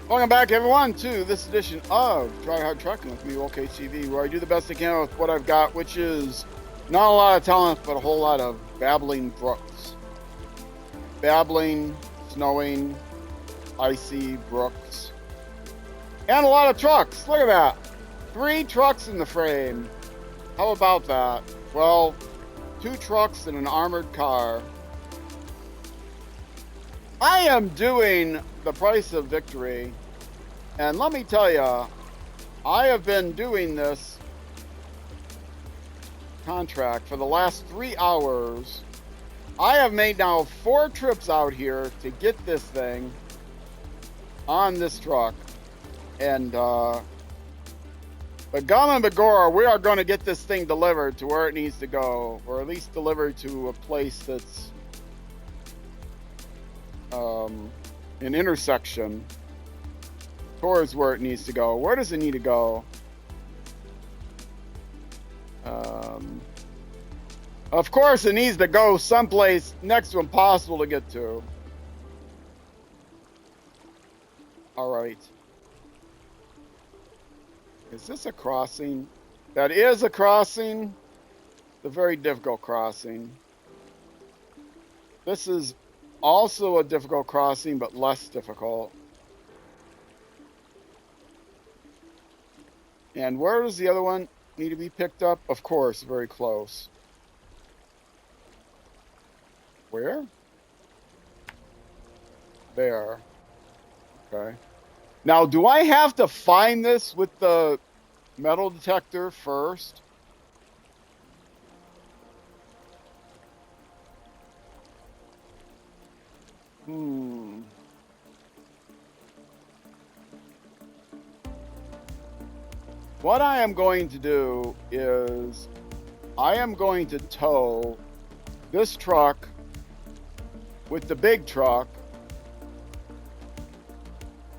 Welcome back, everyone, to this edition of Try Hard Trucking with me, OKTV, where I do the best I can with what I've got, which is not a lot of talent, but a whole lot of babbling brooks. Babbling, snowing, icy brooks. And a lot of trucks. Look at that. 3 trucks in the frame. How about that? Well, 2 trucks and an armored car. I am doing the price of victory, and let me tell you, I have been doing this contract for the last 3 hours. I have made now 4 trips out here to get this thing on this truck, and but gum and begore, we are going to get this thing delivered to where it needs to go, or at least delivered to a place that's an intersection towards where it needs to go. Where does it need to go? Of course, it needs to go someplace next to impossible to get to. All right. Is this a crossing? That is a crossing. It's a very difficult crossing. This is also a difficult crossing, but less difficult. And where does the other one need to be picked up? Of course, very close. Where? There. Okay. Now, do I have to find this with the metal detector first? What I am going to do is I am going to tow this truck with the big truck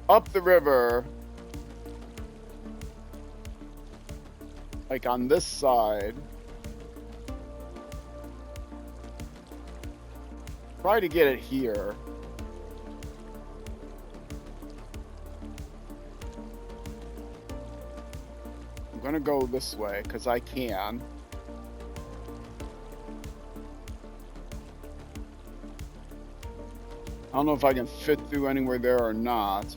up the river, like on this side. Try to get it here. I'm gonna go this way because I can. I don't know if I can fit through anywhere there or not.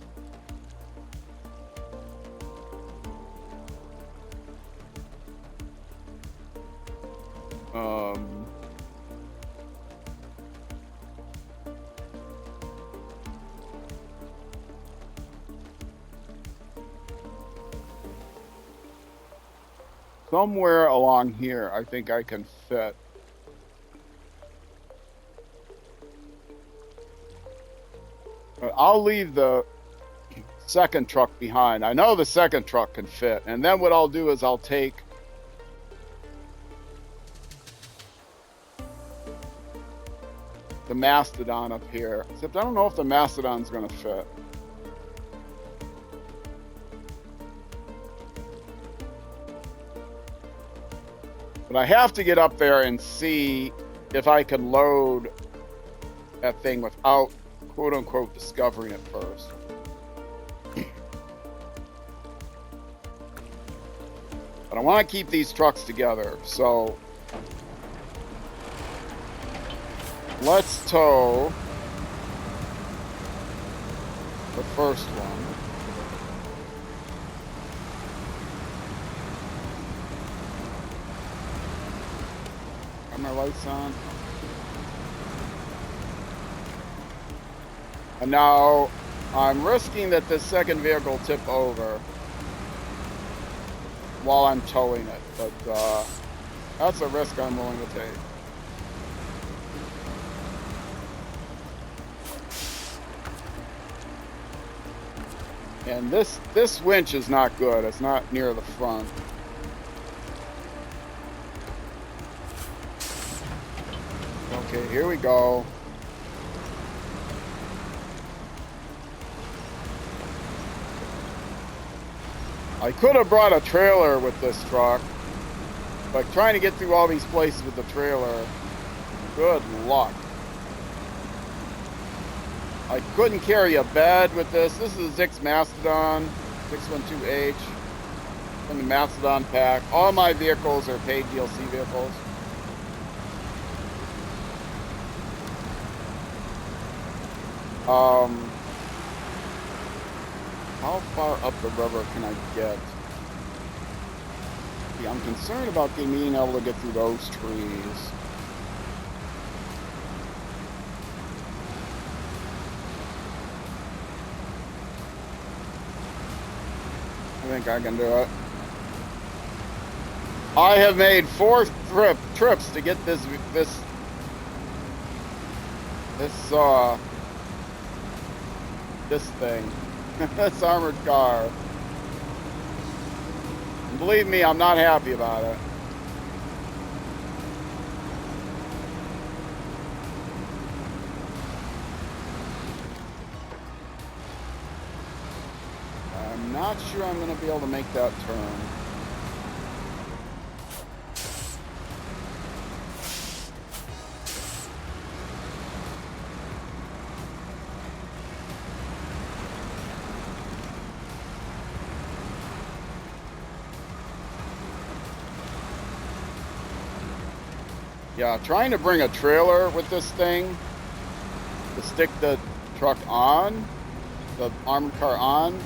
Somewhere along here, I think I can fit. But I'll leave the second truck behind. I know the second truck can fit. And then what I'll do is I'll take the Mastodon up here. Except I don't know if the Mastodon's going to fit. But I have to get up there and see if I can load that thing without, quote unquote, discovering it first. But I want to keep these trucks together, so let's tow the first one. My lights on. And now I'm risking that this second vehicle tip over while I'm towing it, but that's a risk I'm willing to take. And this winch is not good. It's not near the front. Okay, here we go. I could have brought a trailer with this truck, but trying to get through all these places with the trailer, good luck. I couldn't carry a bed with this. This is a Zix Mastodon 612H from the Mastodon pack. All my vehicles are paid DLC vehicles. How far up the river can I get? Yeah, I'm concerned about being able to get through those trees. I think I can do it. I have made 4 trips to get this thing, this armored car. And believe me, I'm not happy about it. I'm not sure I'm going to be able to make that turn. Yeah, trying to bring a trailer with this thing to stick the truck on, the armored car on.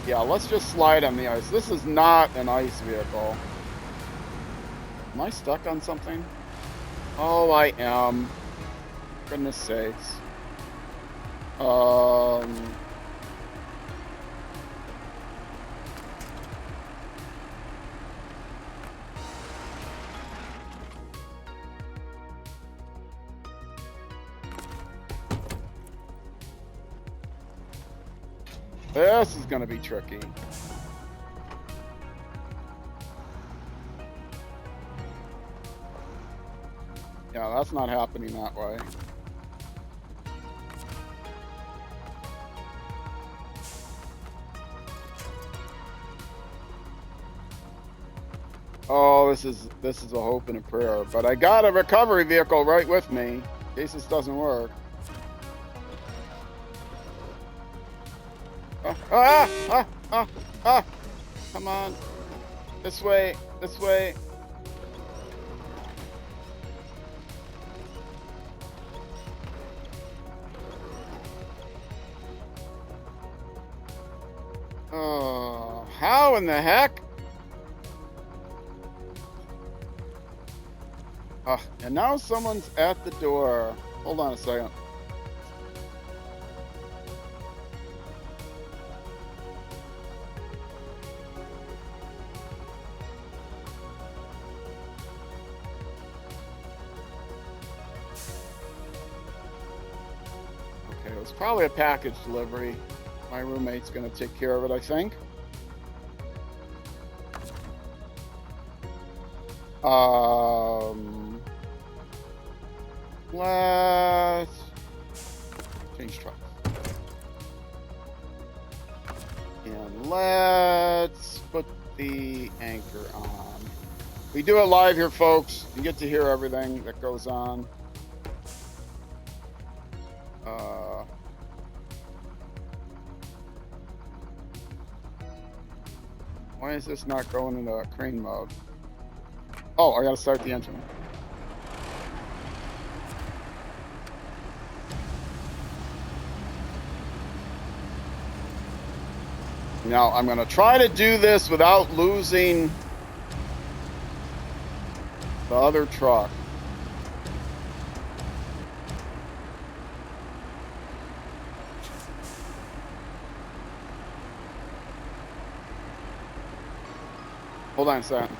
Yeah, let's just slide on the ice. This is not an ice vehicle. Am I stuck on something? Oh, I am. Goodness sakes. This is going to be tricky. Yeah, that's not happening that way. Oh, this is a hope and a prayer. But I got a recovery vehicle right with me in case this doesn't work. Come on. This way, this way. Oh, how in the heck? And now someone's at the door. Hold on a second. Okay, it was probably a package delivery. My roommate's going to take care of it, I think. Let's change truck. And let's put the anchor on. We do it live here, folks. You get to hear everything that goes on. Why is this not going into crane mode? Oh, I gotta start the engine. Now, I'm gonna try to do this without losing the other truck. Hold on a second.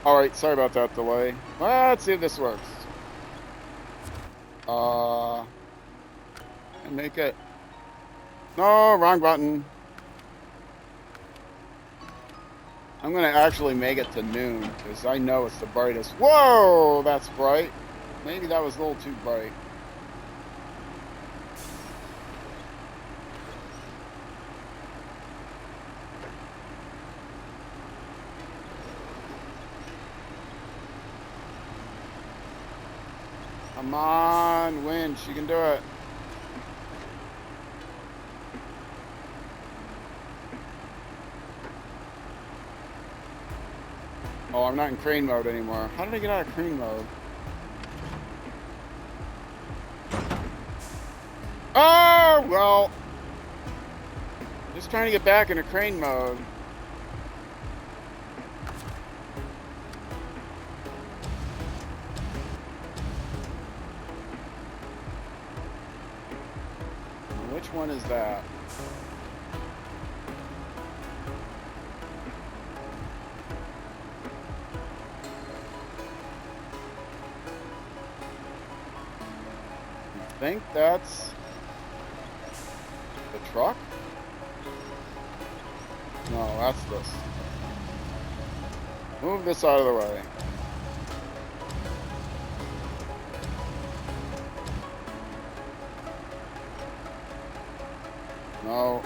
All right, sorry about that delay. Let's see if this works. And make it. No, wrong button. I'm gonna actually make it to noon because I know it's the brightest. Whoa, that's bright. Maybe that was a little too bright. Come on, winch, you can do it. Oh, I'm not in crane mode anymore. How did I get out of crane mode? Oh, well. Just trying to get back into crane mode. Which one is that? I think that's the truck? No, that's this. Move this out of the way. No.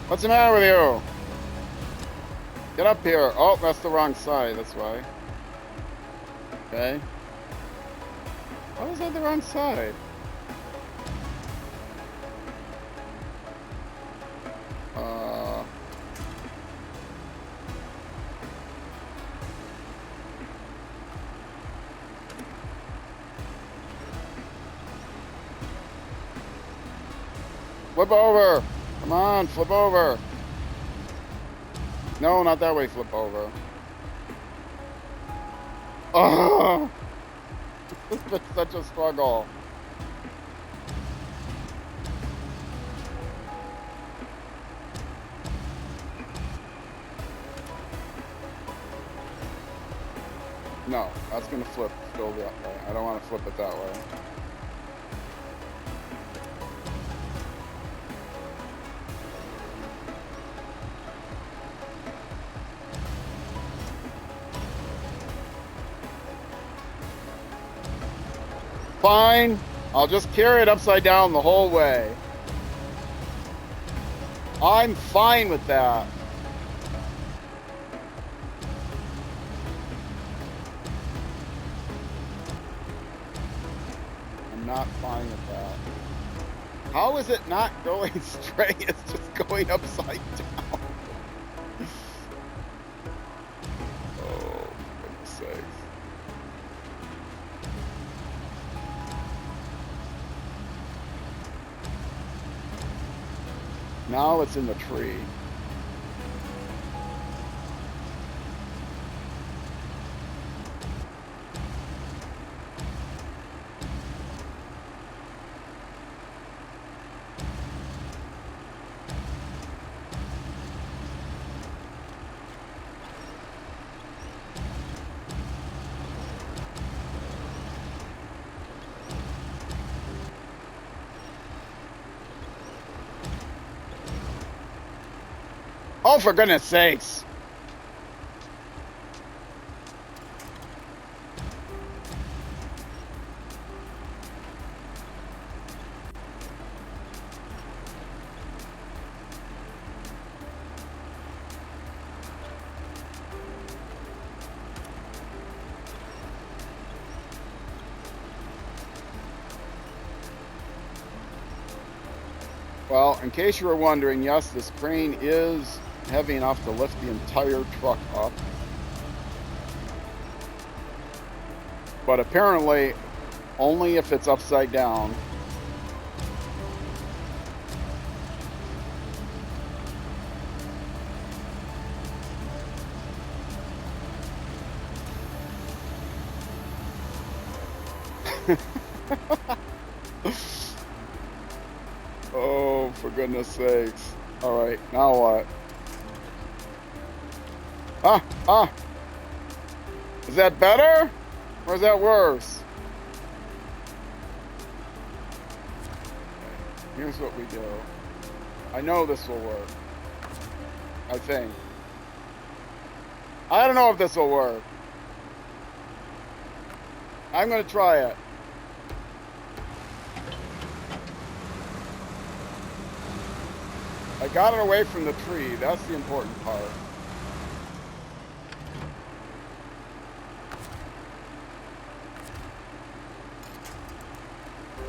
What's the matter with you? Get up here. Oh, that's the wrong side. That's why. Okay. Why was that the wrong side? Flip over. Come on, flip over. No, not that way, flip over. Oh, this has been such a struggle. No, that's gonna flip still that way. I don't want to flip it that way. Fine, I'll just carry it upside down the whole way. I'm fine with that. I'm not fine with that. How is it not going straight? It's just going upside down. Oh, for goodness sakes. Now it's in the tree. Oh, for goodness sakes. Well, in case you were wondering, yes, this crane is heavy enough to lift the entire truck up. But apparently, only if it's upside down. Oh, for goodness sakes. All right, now what? Is that better? Or is that worse? Okay, here's what we do. I know this will work. I think. I don't know if this will work. I'm gonna try it. I got it away from the tree. That's the important part.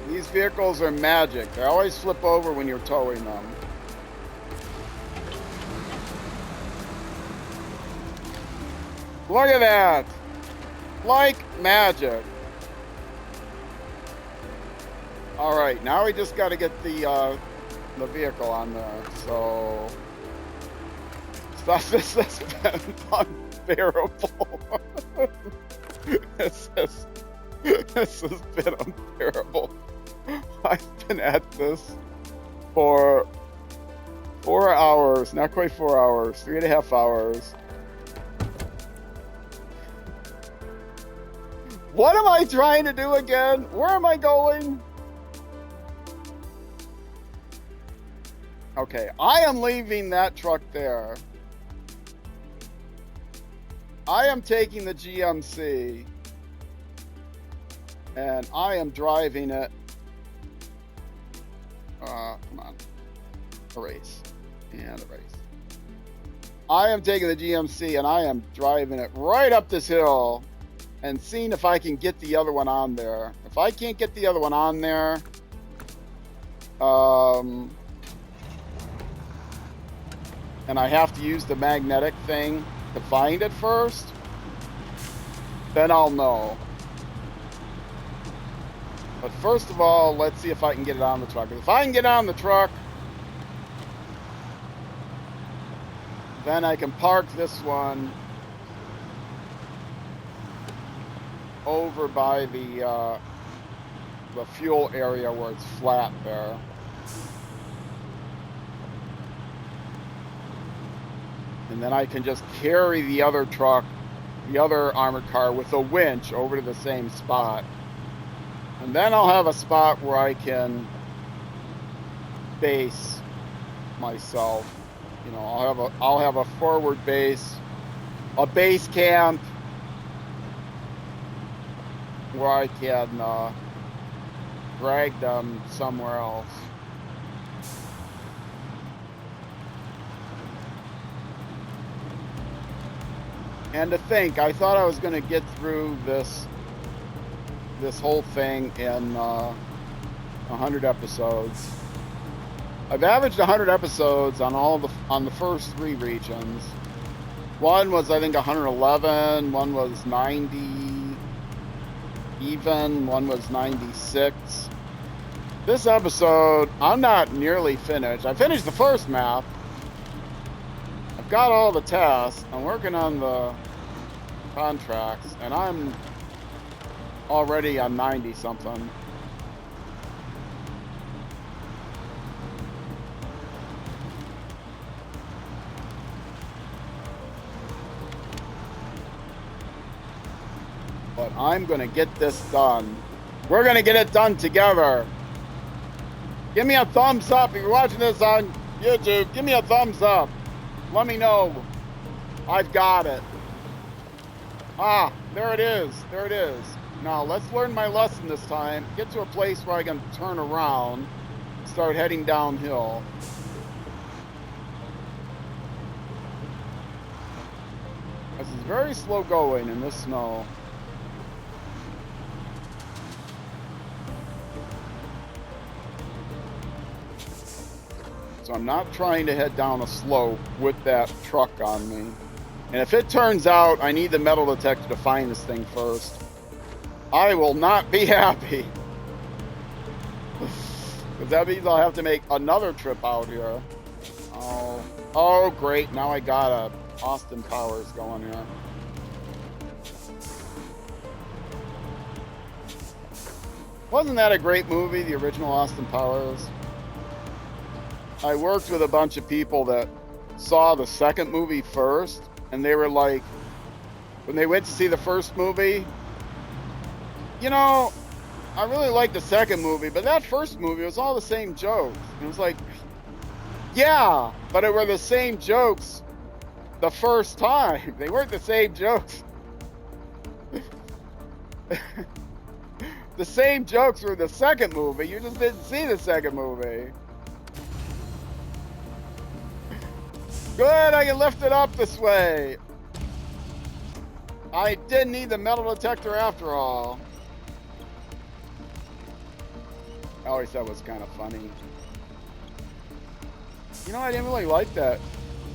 These vehicles are magic. They always flip over when you're towing them. Look at that! Like magic. Alright, now we just got to get the vehicle on there. So... This has been unbearable. This has been unbearable. I've been at this for 4 hours, not quite 4 hours, 3.5 hours. What am I trying to do again? Where am I going? Okay, I am leaving that truck there. I am taking the GMC. And I am driving it. Come on. Erase. And erase. I am taking the GMC and I am driving it right up this hill and seeing if I can get the other one on there. If I can't get the other one on there, and I have to use the magnetic thing to find it first, then I'll know. But first of all, let's see if I can get it on the truck. If I can get on the truck, then I can park this one over by the fuel area where it's flat there. And then I can just carry the other truck, the other armored car with a winch over to the same spot. And then I'll have a spot where I can base myself. You know, I'll have a forward base, a base camp where I can drag them somewhere else. And to think, I thought I was going to get through this whole thing in 100 episodes. I've averaged 100 episodes on the first 3 regions. One was, I think, 111. One was 90 even. One was 96. This episode, I'm not nearly finished. I finished the first map. I've got all the tasks. I'm working on the contracts, and I'm already on 90 something. But I'm gonna get this done. We're gonna get it done together. Give me a thumbs up if you're watching this on YouTube. Give me a thumbs up. Let me know I've got it. Ah, there it is. There it is. Now, let's learn my lesson this time. Get to a place where I can turn around, start heading downhill. This is very slow going in this snow. So I'm not trying to head down a slope with that truck on me. And if it turns out I need the metal detector to find this thing first, I will not be happy. Because that means I'll have to make another trip out here. Oh great, now I got a Austin Powers going here. Wasn't that a great movie, the original Austin Powers? I worked with a bunch of people that saw the second movie first, and they were like, when they went to see the first movie, you know, I really liked the second movie, but that first movie was all the same jokes. It was like, Yeah, but it were the same jokes the first time. They weren't the same jokes. The same jokes were the second movie. You just didn't see the second movie. Good, I can lift it up this way. I didn't need the metal detector after all. I always thought it was kind of funny. You know, I didn't really like that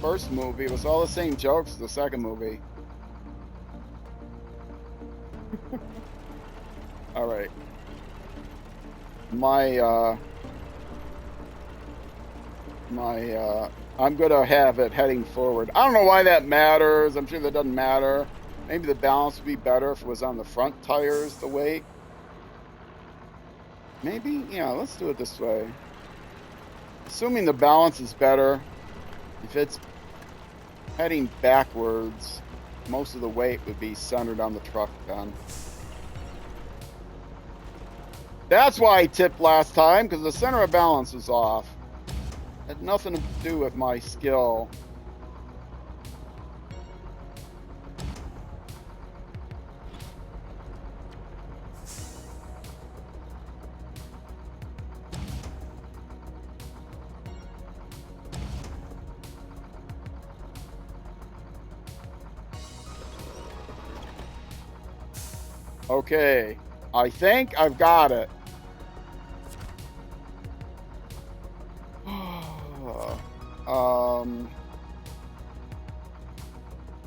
first movie. It was all the same jokes as the second movie. All right. I'm gonna have it heading forward. I don't know why that matters. I'm sure that doesn't matter. Maybe the balance would be better if it was on the front tires, the weight. Maybe, yeah, let's do it this way. Assuming the balance is better, if it's heading backwards, most of the weight would be centered on the truck then. That's why I tipped last time, because the center of balance was off. It had nothing to do with my skill. Okay, I think I've got it.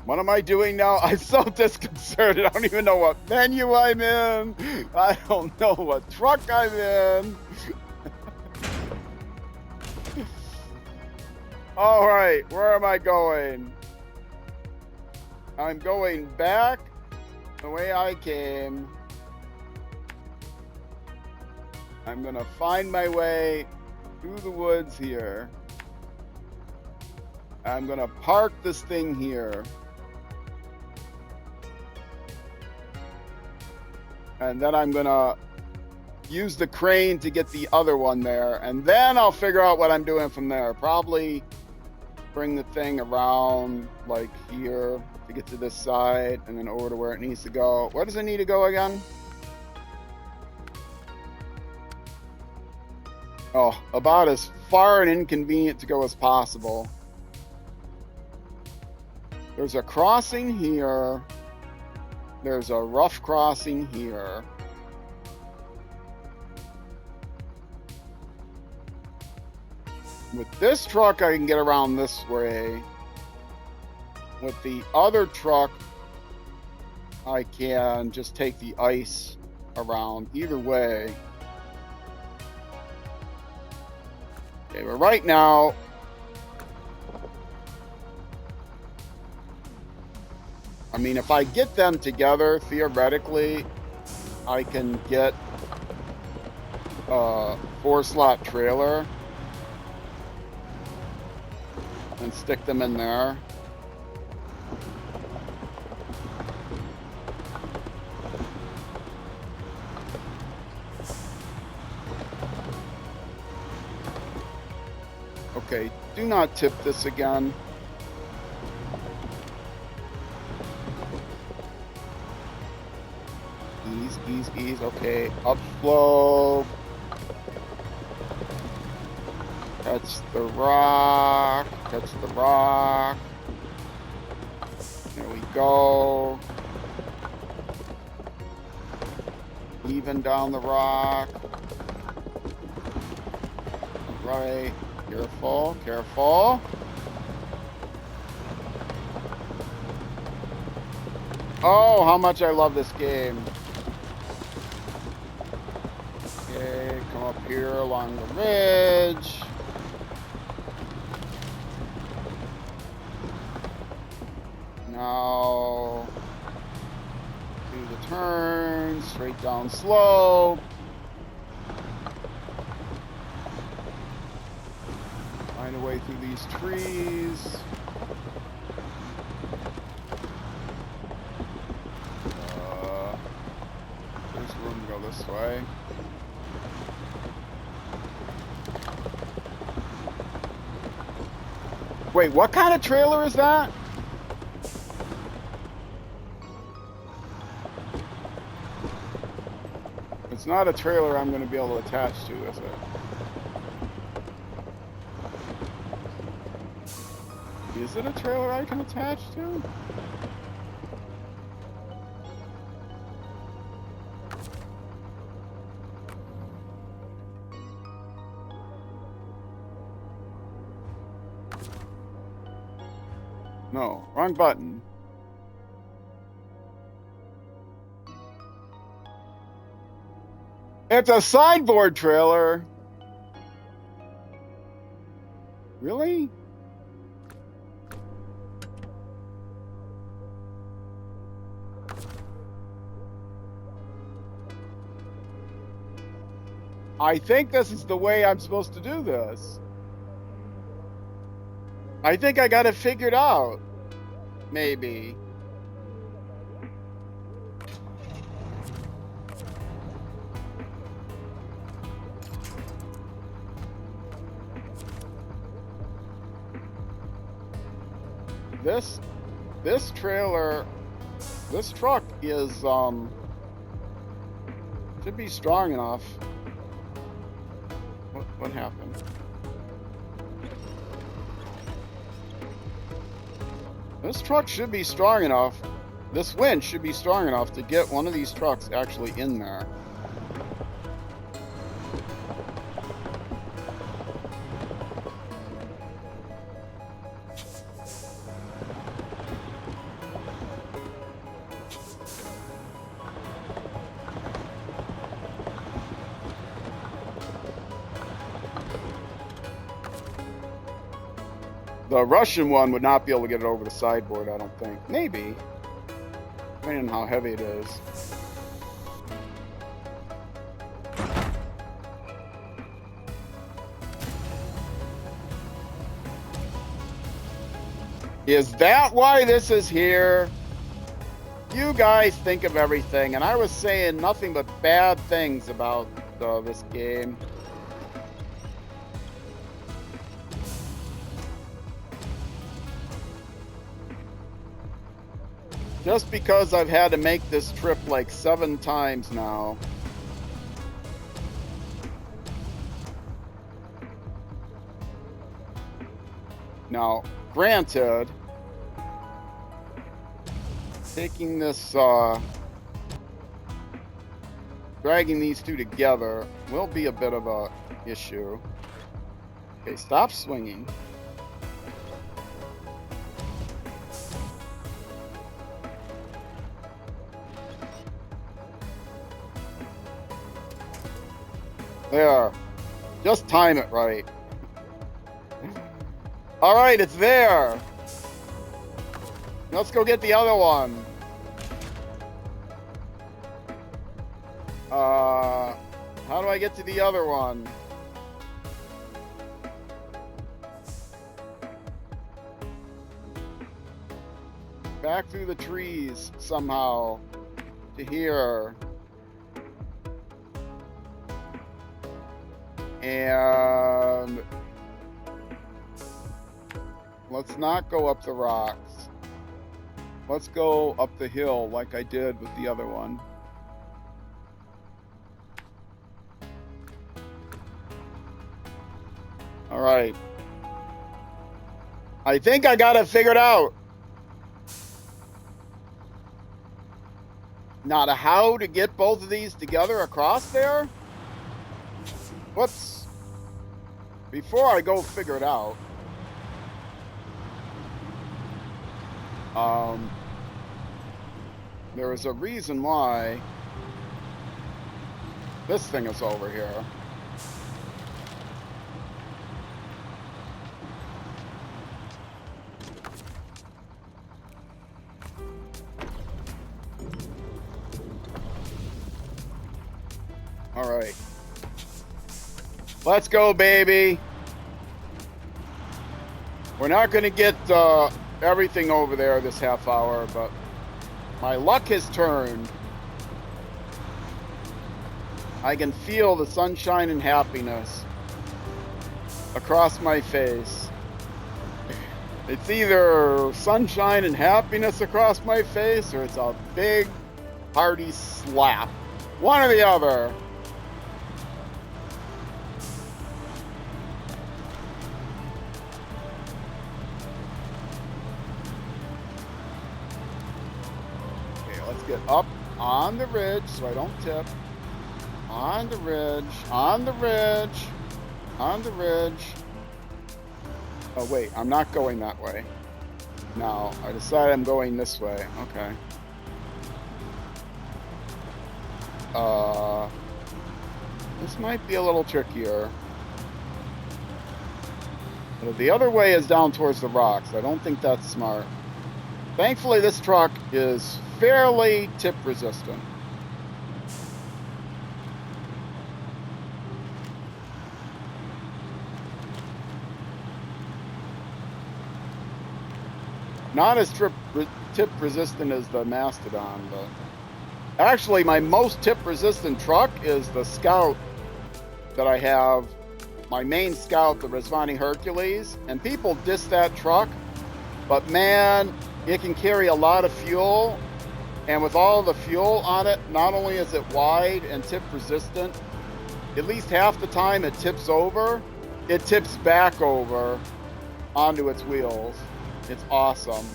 What am I doing now? I'm so disconcerted. I don't even know what menu I'm in. I don't know what truck I'm in. All right, where am I going? I'm going back the way I came. I'm gonna find my way through the woods here. I'm gonna park this thing here. And then I'm gonna use the crane to get the other one there. And then I'll figure out what I'm doing from there. Probably bring the thing around like here to get to this side and then over to where it needs to go. Where does it need to go again? Oh, about as far and inconvenient to go as possible. There's a crossing here. There's a rough crossing here. With this truck, I can get around this way. With the other truck, I can just take the ice around. Either way. Okay, but right now, I mean, if I get them together, theoretically, I can get a 4-slot trailer and stick them in there. Okay, do not tip this again. Ease. Okay, upflow. Catch the rock. There we go. Even down the rock. Right. Careful. Oh, how much I love this game. Okay, come up here along the ridge. Now, do the turn, straight down slope. Find a way through these trees. There's room to go this way. Wait, what kind of trailer is that? It's not a trailer I'm going to be able to attach to, is it? Is it a trailer I can attach to? No, wrong button. It's a sideboard trailer. Really? I think this is the way I'm supposed to do this. I think I got it figured out. Maybe. This trailer, this truck is should be strong enough. What happened? This truck should be strong enough. This winch should be strong enough to get one of these trucks actually in there. The Russian one would not be able to get it over the sideboard, I don't think. Maybe. Depending on how heavy it is. Is that why this is here? You guys think of everything, and I was saying nothing but bad things about this game. Just because I've had to make this trip like 7 times now. Now, granted, taking this, dragging these two together will be a bit of a issue. Okay, stop swinging. There. Just time it right. All right, it's there. Let's go get the other one. How do I get to the other one? Back through the trees somehow to here. And let's not go up the rocks. Let's go up the hill like I did with the other one. All right. I think I got it figured out. Now, how to get both of these together across there? Whoops. Before I go figure it out, there is a reason why this thing is over here. All right. Let's go, baby. We're not going to get everything over there this half hour, but my luck has turned. I can feel the sunshine and happiness across my face. It's either sunshine and happiness across my face, or it's a big, hearty slap. One or the other. Okay, let's get up on the ridge so I don't tip. On the ridge, on the ridge, on the ridge. Oh, wait, I'm not going that way. No, I decided I'm going this way. Okay. This might be a little trickier. But the other way is down towards the rocks. I don't think that's smart. Thankfully, this truck is fairly tip resistant. Not as tip resistant as the Mastodon, but actually my most tip resistant truck is the Scout that I have, my main Scout, the Resvani Hercules, and people diss that truck, but man, it can carry a lot of fuel, and with all the fuel on it, not only is it wide and tip resistant, at least half the time it tips over, it tips back over onto its wheels. It's awesome.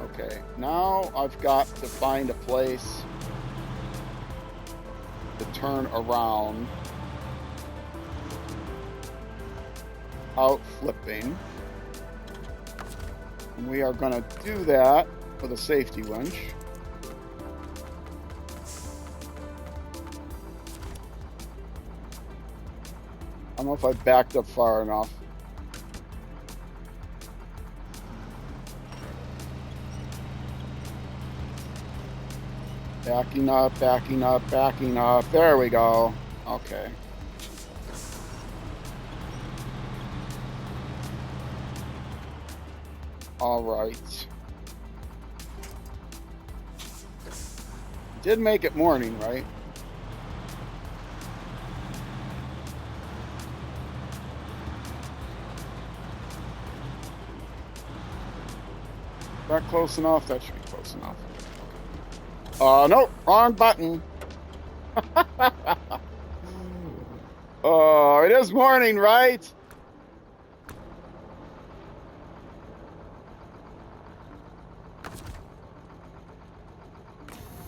Okay, now I've got to find a place to turn around out flipping. And we are going to do that with a safety winch. I don't know if I backed up far enough. Backing up, backing up, backing up. There we go. Okay. All right. Did make it morning, right? Is that close enough? That should be close enough. Nope, wrong button. Oh, it is morning, right?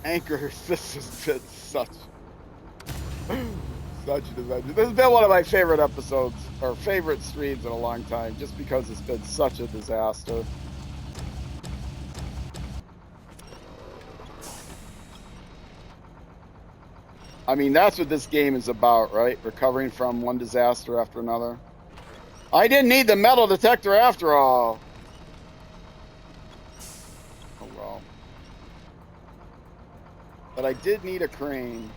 Anchors, this has been such an adventure. This has been one of my favorite episodes, or favorite streams in a long time, just because it's been such a disaster. I mean, that's what this game is about, right? Recovering from one disaster after another. I didn't need the metal detector after all. Oh, well. But I did need a crane.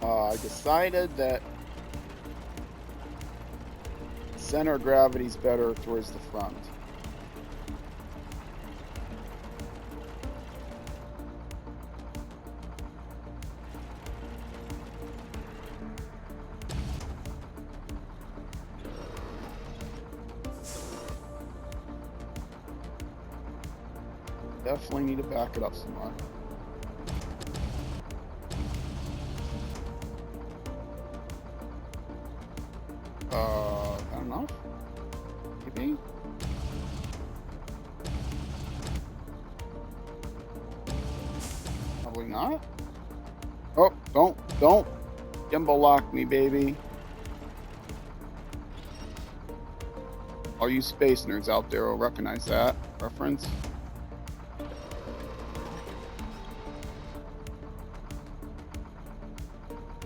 I decided that center of gravity is better towards the front. Definitely need to back it up some more. Not enough? Maybe? Probably not. Oh, don't gimbal lock me, baby. All you space nerds out there will recognize that reference.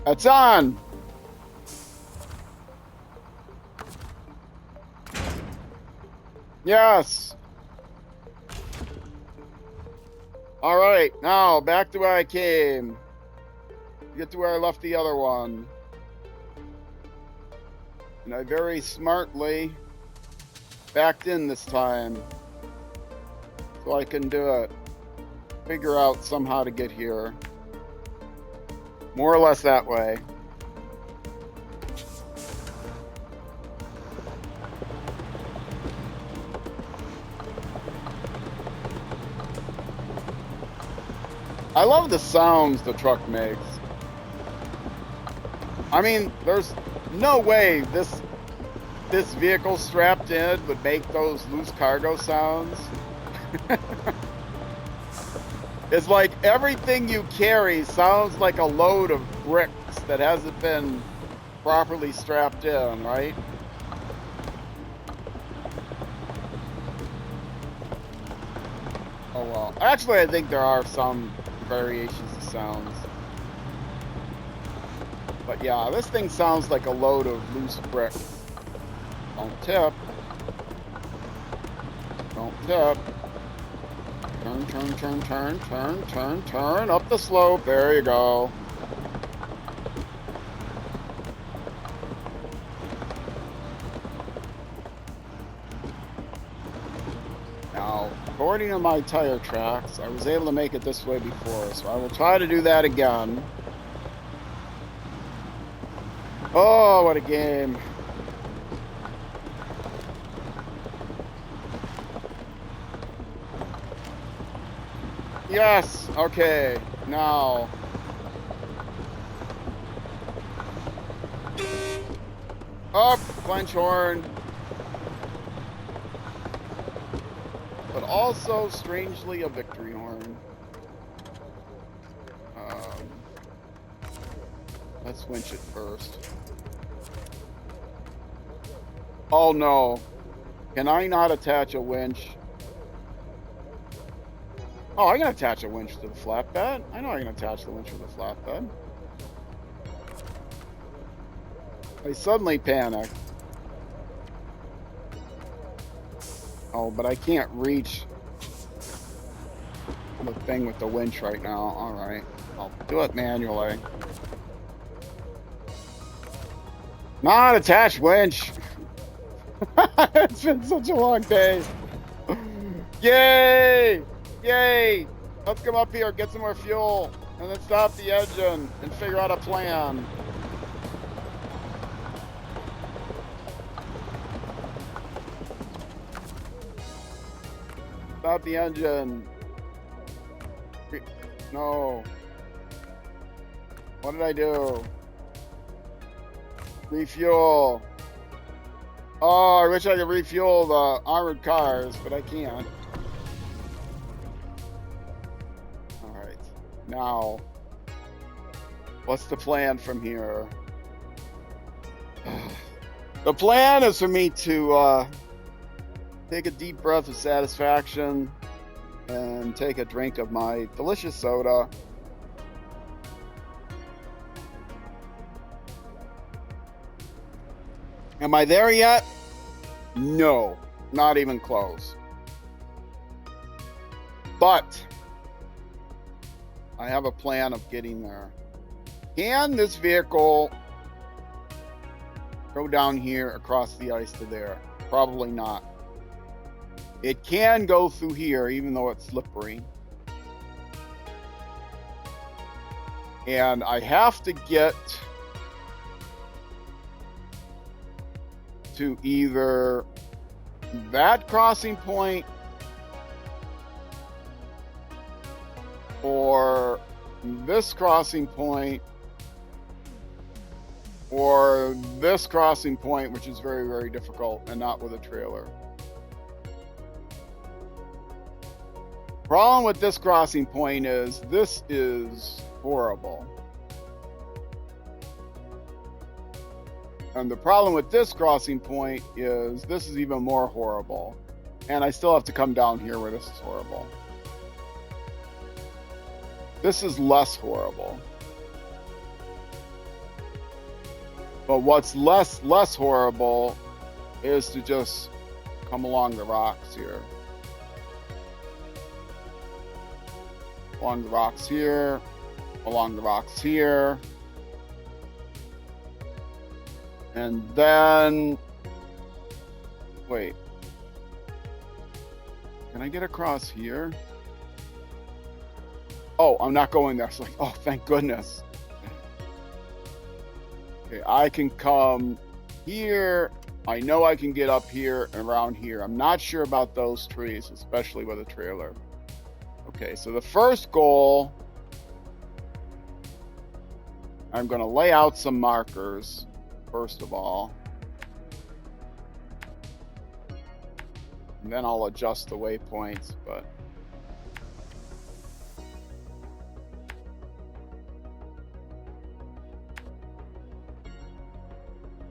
It's on! Yes! Alright, now back to where I came. Get to where I left the other one. And I very smartly backed in this time. So I can do it. Figure out somehow to get here. More or less that way. I love the sounds the truck makes. I mean, there's no way this vehicle strapped in would make those loose cargo sounds. It's like everything you carry sounds like a load of bricks that hasn't been properly strapped in, right? Oh well. Actually, I think there are some variations of sounds. But yeah, this thing sounds like a load of loose bricks. Don't tip. Don't tip. Turn, turn, turn, turn, turn, turn, turn. Up the slope. There you go. Now, according to my tire tracks, I was able to make it this way before, so I will try to do that again. Oh, what a game. Yes, okay, now. Up, clench horn. But also, strangely, a victory horn. Let's winch it first. Oh no. Can I not attach a winch? Oh, I can attach a winch to the flatbed. I know I can attach the winch to the flatbed. I suddenly panicked. Oh, but I can't reach the thing with the winch right now. All right, I'll do it manually. Not attached winch. It's been such a long day. Yay! Yay! Let's come up here, get some more fuel, and then stop the engine and figure out a plan. Stop the engine. No. What did I do? Refuel. Oh, I wish I could refuel the armored cars, but I can't. Alright. Now, what's the plan from here? The plan is for me to take a deep breath of satisfaction and take a drink of my delicious soda. Am I there yet? No, not even close. But I have a plan of getting there. Can this vehicle go down here across the ice to there? Probably not. It can go through here, even though it's slippery. And I have to get to either that crossing point or this crossing point or this crossing point, which is very, very difficult and not with a trailer. Problem with this crossing point is this is horrible. And the problem with this crossing point is this is even more horrible. And I still have to come down here where this is horrible. This is less horrible. But what's less horrible is to just come along the rocks here. Along the rocks here. Along the rocks here. And then, wait, can I get across here? Oh, I'm not going there. It's like, oh, thank goodness. Okay, I can come here. I know I can get up here and around here. I'm not sure about those trees, especially with a trailer. Okay, so the first goal I'm going to lay out some markers, first of all. And then I'll adjust the waypoints, but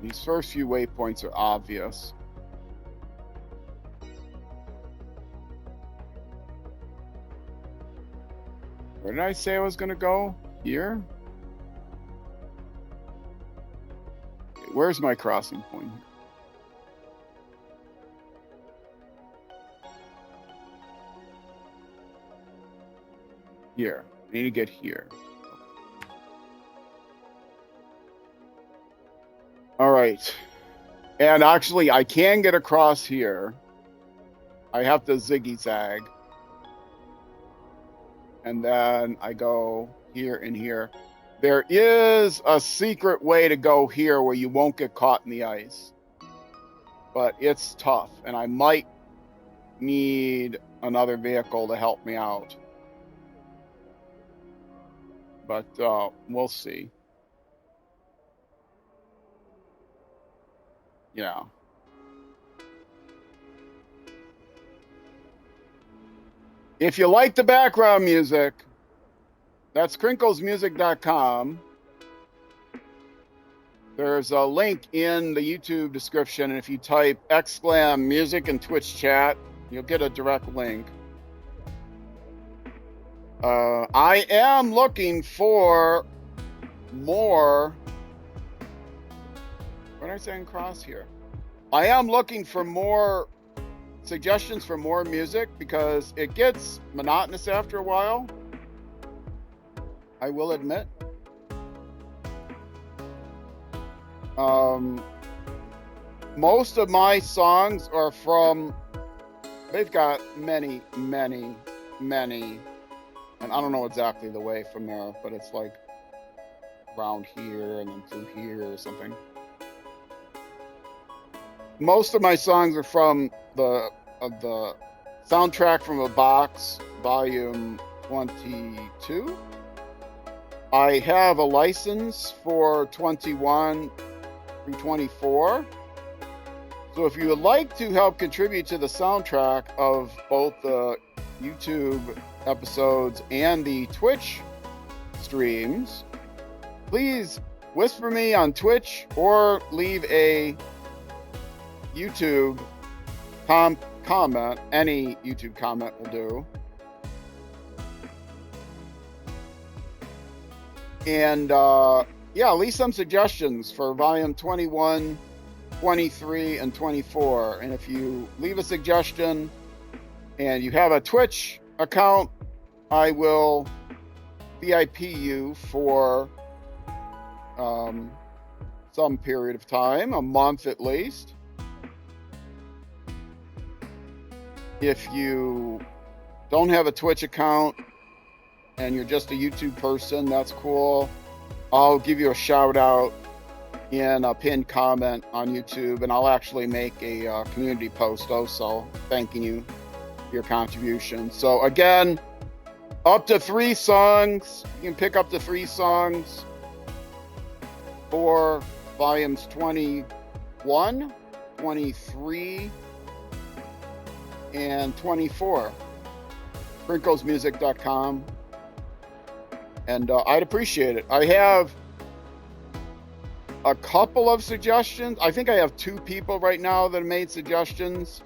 these first few waypoints are obvious. Where did I say I was going to go? Here? Okay, where's my crossing point here? Here. I need to get here. All right. And actually, I can get across here. I have to ziggy-zag. And then I go here and here. There is a secret way to go here where you won't get caught in the ice. But it's tough, and I might need another vehicle to help me out. But we'll see. Yeah. If you like the background music, that's crinklesmusic.com. There's a link in the YouTube description, and if you type !music in Twitch chat, you'll get a direct link. I am looking for more. What am I saying? Cross here. I am looking for more suggestions for more music because it gets monotonous after a while. I will admit. Most of my songs are from. They've got many, and I don't know exactly the way from there, but it's like around here and then through here or something. Most of my songs are from the soundtrack from a box, volume 22. I have a license for 21 through 24. So if you would like to help contribute to the soundtrack of both the YouTube episodes and the Twitch streams, please whisper me on Twitch or leave a YouTube comment. Any YouTube comment will do. And yeah, leave some suggestions for volume 21, 23, and 24. And if you leave a suggestion and you have a Twitch account, I will VIP you for some period of time, a month at least. If you don't have a Twitch account and you're just a YouTube person, that's cool. I'll give you a shout out in a pinned comment on YouTube, and I'll actually make a community post also thanking you for your contribution. So again, up to 3 songs. You can pick up to 3 songs for volumes 21, 23, and 24. crinklesmusic.com. And I'd appreciate it. I have a couple of suggestions. I think I have 2 people right now that have made suggestions.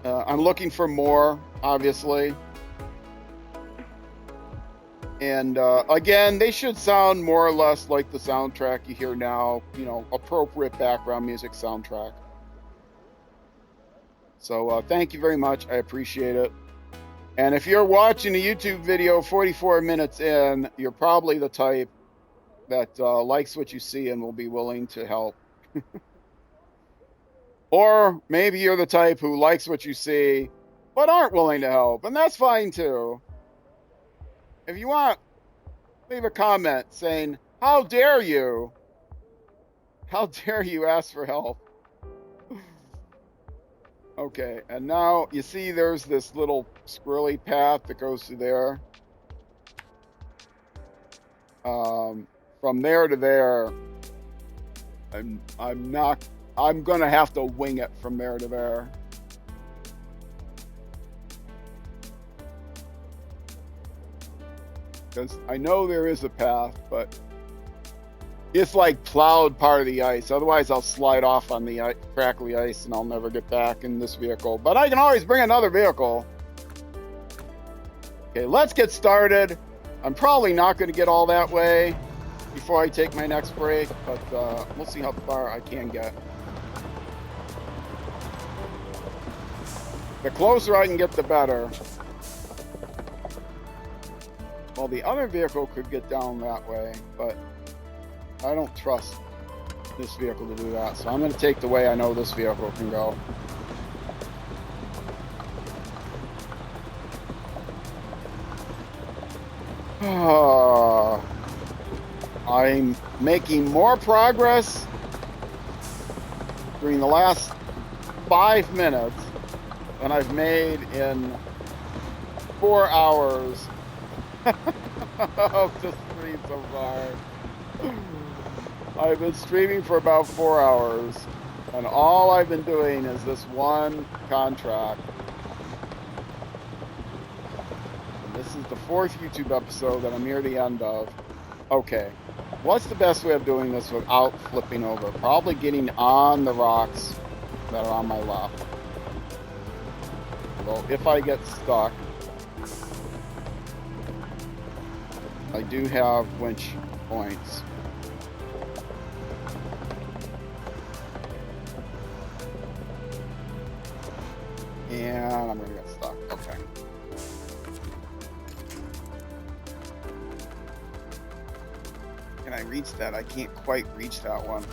I'm looking for more, obviously. And again, they should sound more or less like the soundtrack you hear now, you know, appropriate background music soundtrack. So thank you very much. I appreciate it. And if you're watching a YouTube video 44 minutes in, you're probably the type that likes what you see and will be willing to help. Or maybe you're the type who likes what you see but aren't willing to help, and that's fine too. If you want, leave a comment saying, how dare you? How dare you ask for help? Okay, and now you see there's this little squirrely path that goes through there. from there to there, I'm going to have to wing it from there to there. Because I know there is a path, but it's like plowed part of the ice. Otherwise, I'll slide off on the crackly ice and I'll never get back in this vehicle. But I can always bring another vehicle. Okay, let's get started. I'm probably not going to get all that way before I take my next break, but we'll see how far I can get. The closer I can get, the better. Well, the other vehicle could get down that way, but I don't trust this vehicle to do that, so I'm going to take the way I know this vehicle can go. I'm making more progress during the last 5 minutes than I've made in 4 hours of the stream so far. I've been streaming for about 4 hours, and all I've been doing is this one contract. And this is the 4th YouTube episode that I'm near the end of. Okay, what's the best way of doing this without flipping over? Probably getting on the rocks that are on my left. Well, if I get stuck, I do have winch points. And I'm going to get stuck. Okay. Can I reach that? I can't quite reach that one.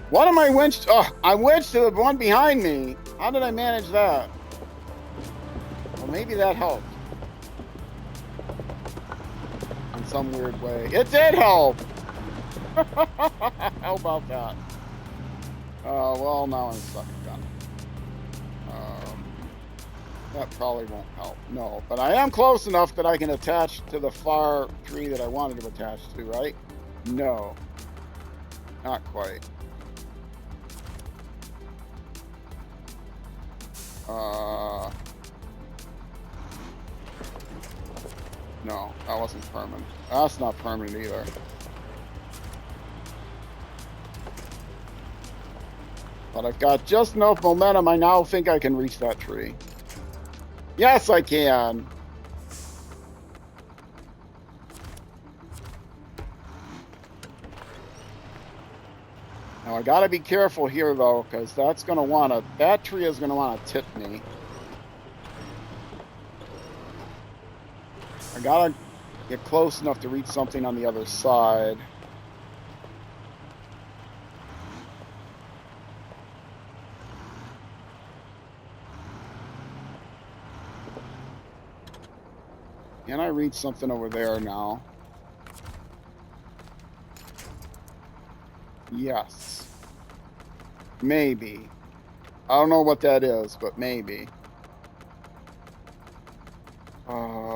What am I winched? Oh, I winched to the one behind me. How did I manage that? Well, maybe that helped. In some weird way. It did help! How about that? Well, now I'm stuck again. That probably won't help. No, but I am close enough that I can attach to the far tree that I wanted to attach to, right? No. Not quite. No, that wasn't permanent. That's not permanent either. But I've got just enough momentum, I now think I can reach that tree. Yes, I can! Now I gotta be careful here though, because that's gonna wanna, that tree is gonna wanna tip me. I gotta get close enough to reach something on the other side. Can I reach something over there now? Yes. Maybe. I don't know what that is, but maybe.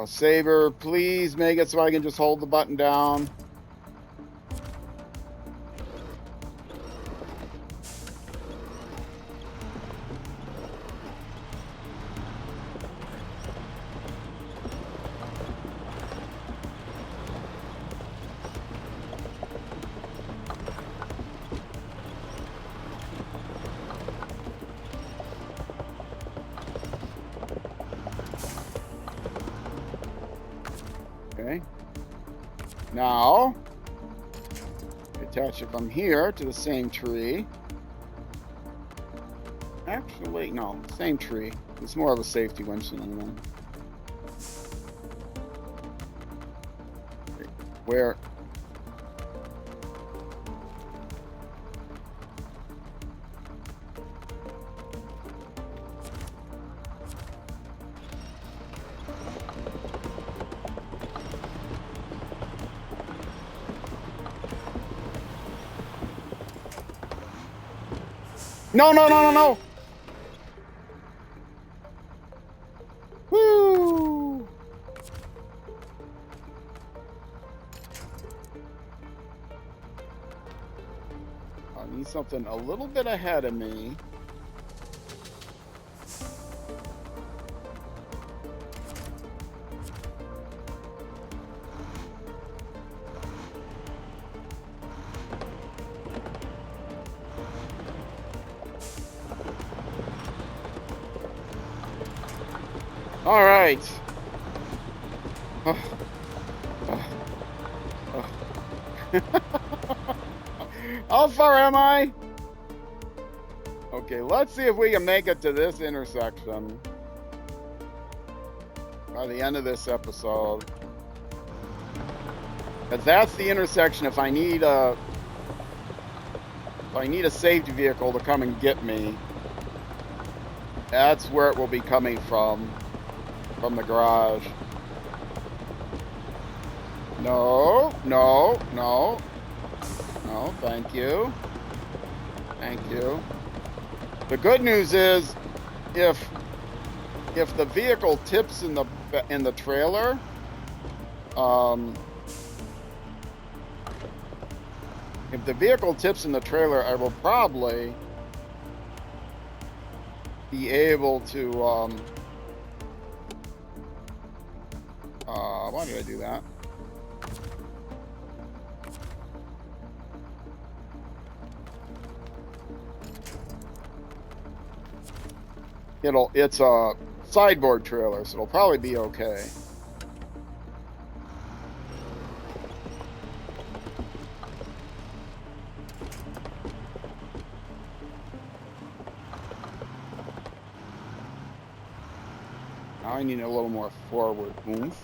Saber, please make it so I can just hold the button down. Okay. Now, attach it from here to the same tree. Actually, no, same tree. It's more of a safety winch than anything. Where? No, no, no, no, no! Woo! I need something a little bit ahead of me. All right. How far am I? Okay, let's see if we can make it to this intersection by the end of this episode. Because that's the intersection if I need a safety vehicle to come and get me. That's where it will be coming from the garage. No, no, no. No, thank you. Thank you. The good news is, if the vehicle tips in the trailer, if the vehicle tips in the trailer, I will probably be able to. Why did I do that? It's a sideboard trailer, so it'll probably be okay. Now I need a little more forward oomph.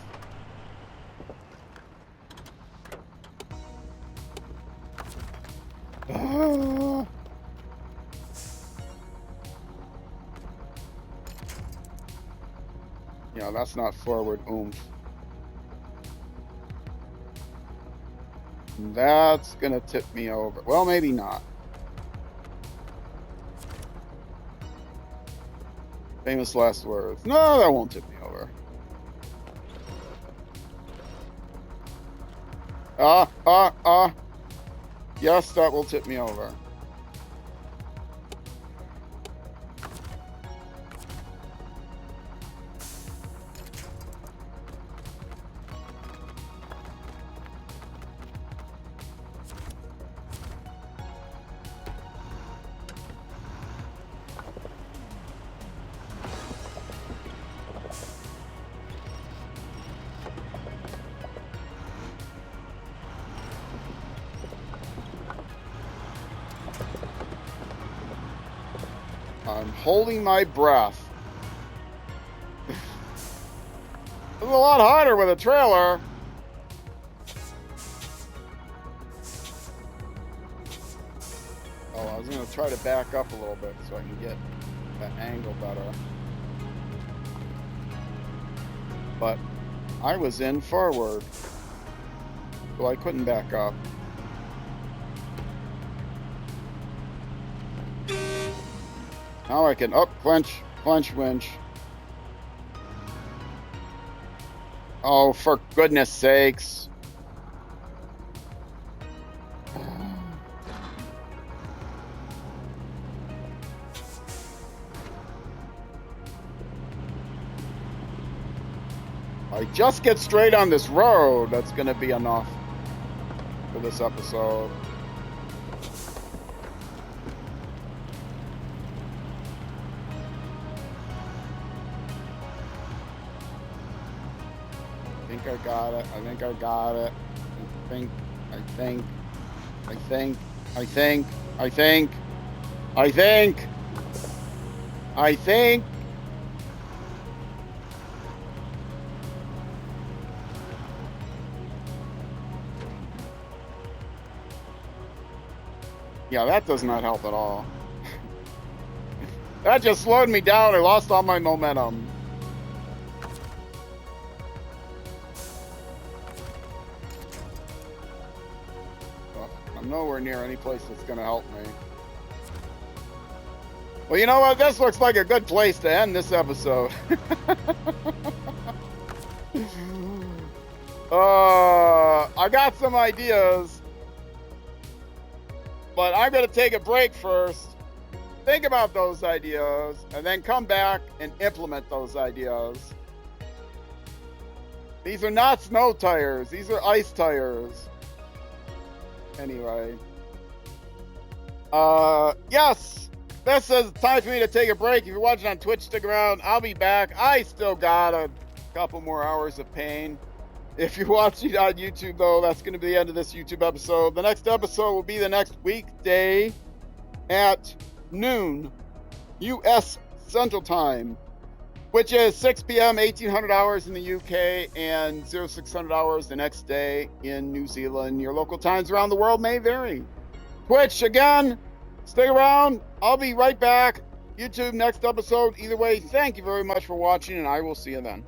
Yeah, that's not forward oomph. That's gonna tip me over. Well, maybe not. Famous last words. No, that won't tip me over. Yes, that will tip me over. I'm holding my breath. It's a lot harder with a trailer. Oh, I was going to try to back up a little bit so I can get that angle better. But I was in forward, so I couldn't back up. Now I can clench, winch. Oh, for goodness sakes. I just get straight on this road. That's going to be enough for this episode. I got it. I think I got it. I think. Yeah, that does not help at all. That just slowed me down. I lost all my momentum. Nowhere near any place that's going to help me. Well, you know what? This looks like a good place to end this episode. I got some ideas, but I'm going to take a break first, think about those ideas, and then come back and implement those ideas. These are not snow tires. These are ice tires. Anyway. Yes. This is time for me to take a break. If you're watching on Twitch, stick around. I'll be back. I still got a couple more hours of pain. If you're watching on YouTube, though, that's going to be the end of this YouTube episode. The next episode will be the next weekday at noon U.S. Central Time, which is 6 p.m., 1800 hours in the UK, and 0600 hours the next day in New Zealand. Your local times around the world may vary. Twitch, again, stick around. I'll be right back. YouTube, next episode. Either way, thank you very much for watching, and I will see you then.